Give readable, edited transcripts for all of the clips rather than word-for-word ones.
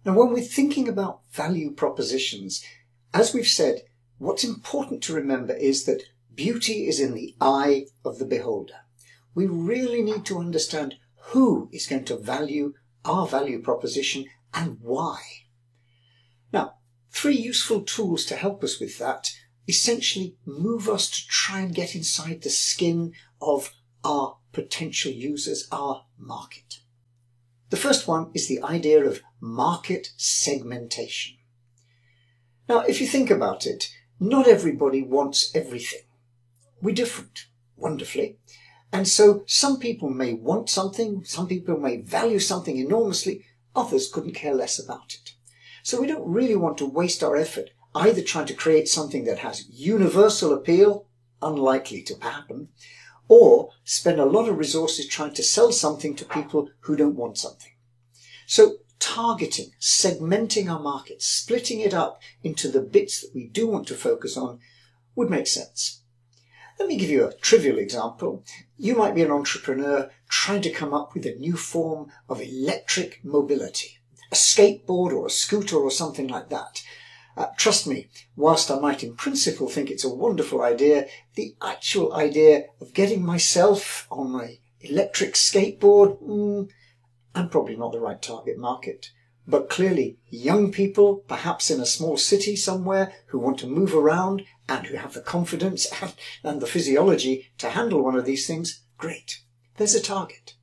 Now, when we're thinking about value propositions, as we've said, what's important to remember is that beauty is in the eye of the beholder. We really need to understand who is going to value our value proposition and why. Now, 3 useful tools to help us with that essentially move us to try and get inside the skin of our potential users, our market. The first one is the idea of market segmentation. Now, if you think about it, not everybody wants everything. We're different, wonderfully. And so some people may want something, some people may value something enormously, others couldn't care less about it. So we don't really want to waste our effort either trying to create something that has universal appeal, unlikely to happen, or spend a lot of resources trying to sell something to people who don't want something. So targeting, segmenting our market, splitting it up into the bits that we do want to focus on would make sense. Let me give you a trivial example. You might be an entrepreneur trying to come up with a new form of electric mobility, a skateboard or a scooter or something like that. Trust me, whilst I might in principle think it's a wonderful idea, the actual idea of getting myself on my electric skateboard, I'm probably not the right target market. But clearly, young people, perhaps in a small city somewhere, who want to move around and who have the confidence and the physiology to handle one of these things, great. There's a target.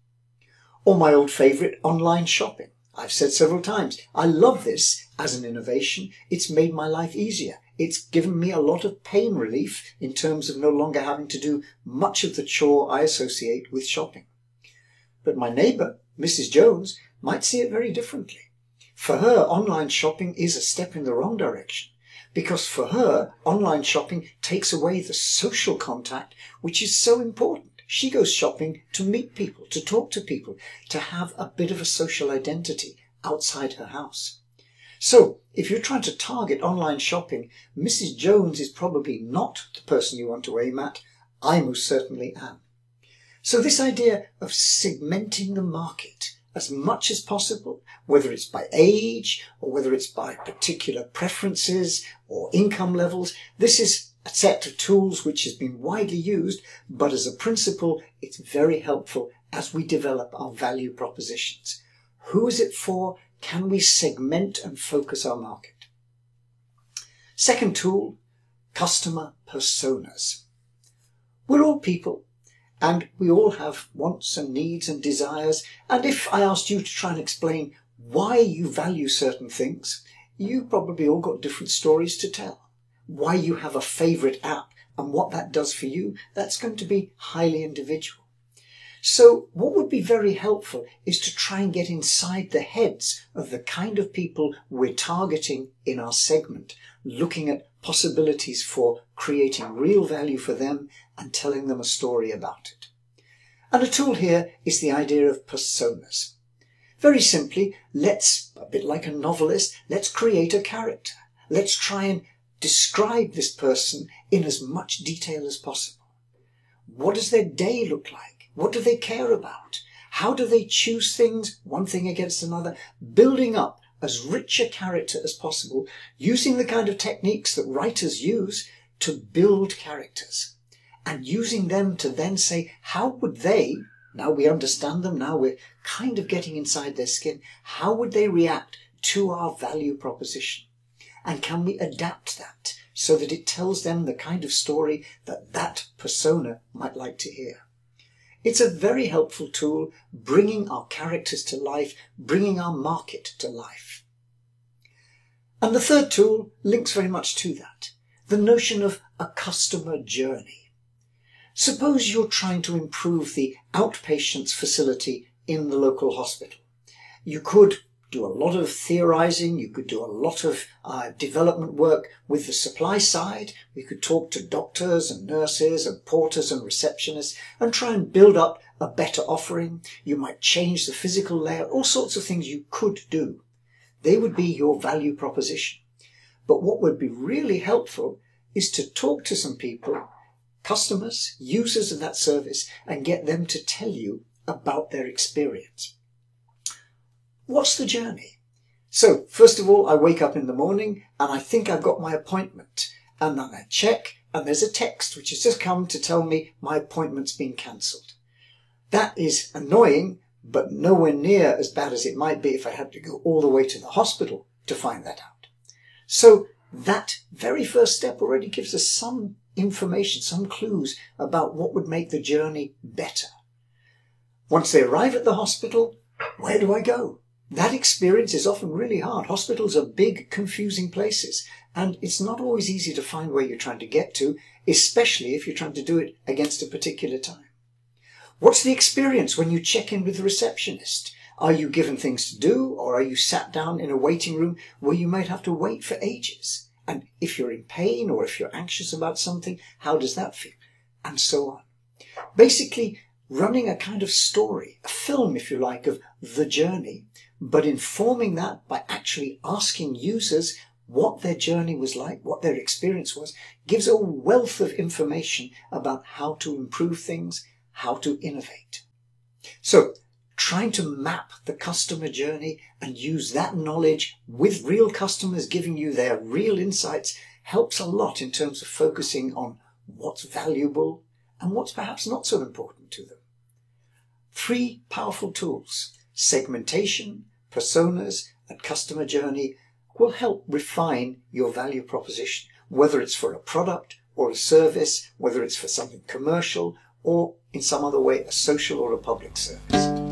Or my old favourite, online shopping. I've said several times, I love this as an innovation. It's made my life easier. It's given me a lot of pain relief in terms of no longer having to do much of the chore I associate with shopping. But my neighbour, Mrs. Jones, might see it very differently. For her, online shopping is a step in the wrong direction, because for her, online shopping takes away the social contact, which is so important. She goes shopping to meet people, to talk to people, to have a bit of a social identity outside her house. So, if you're trying to target online shopping, Mrs. Jones is probably not the person you want to aim at. I most certainly am. So this idea of segmenting the market as much as possible, whether it's by age or whether it's by particular preferences or income levels, this is a set of tools which has been widely used, but as a principle, it's very helpful as we develop our value propositions. Who is it for? Can we segment and focus our market? Second tool, customer personas. We're all people, and we all have wants and needs and desires. And if I asked you to try and explain why you value certain things, you probably all got different stories to tell. Why you have a favourite app and what that does for you, that's going to be highly individual. So what would be very helpful is to try and get inside the heads of the kind of people we're targeting in our segment, looking at possibilities for creating real value for them and telling them a story about it. And a tool here is the idea of personas. Very simply, a bit like a novelist, let's create a character. Let's try and describe this person in as much detail as possible. What does their day look like? What do they care about? How do they choose things, one thing against another? Building up as rich a character as possible, using the kind of techniques that writers use to build characters, and using them to then say, how would they, now we understand them, now we're kind of getting inside their skin, how would they react to our value proposition? And can we adapt that so that it tells them the kind of story that that persona might like to hear? It's a very helpful tool, bringing our characters to life, bringing our market to life. And the third tool links very much to that, the notion of a customer journey. Suppose you're trying to improve the outpatients facility in the local hospital. You could do a lot of theorizing, you could do a lot of development work with the supply side. We could talk to doctors and nurses and porters and receptionists and try and build up a better offering. You might change the physical layer, all sorts of things you could do. They would be your value proposition. But what would be really helpful is to talk to some people, customers, users of that service, and get them to tell you about their experience. What's the journey? So, first of all, I wake up in the morning and I think I've got my appointment. And then I check and there's a text which has just come to tell me my appointment's been cancelled. That is annoying, but nowhere near as bad as it might be if I had to go all the way to the hospital to find that out. So that very first step already gives us some information, some clues about what would make the journey better. Once they arrive at the hospital, where do I go? That experience is often really hard. Hospitals are big, confusing places, and it's not always easy to find where you're trying to get to, especially if you're trying to do it against a particular time. What's the experience when you check in with the receptionist? Are you given things to do, or are you sat down in a waiting room where you might have to wait for ages? And if you're in pain or if you're anxious about something, how does that feel? And so on. Basically, running a kind of story, a film, if you like, of the journey, but informing that by actually asking users what their journey was like, what their experience was, gives a wealth of information about how to improve things, how to innovate. So, trying to map the customer journey and use that knowledge with real customers giving you their real insights helps a lot in terms of focusing on what's valuable and what's perhaps not so important to them. 3 powerful tools: segmentation, personas, and customer journey will help refine your value proposition, whether it's for a product or a service, whether it's for something commercial or in some other way a social or a public service.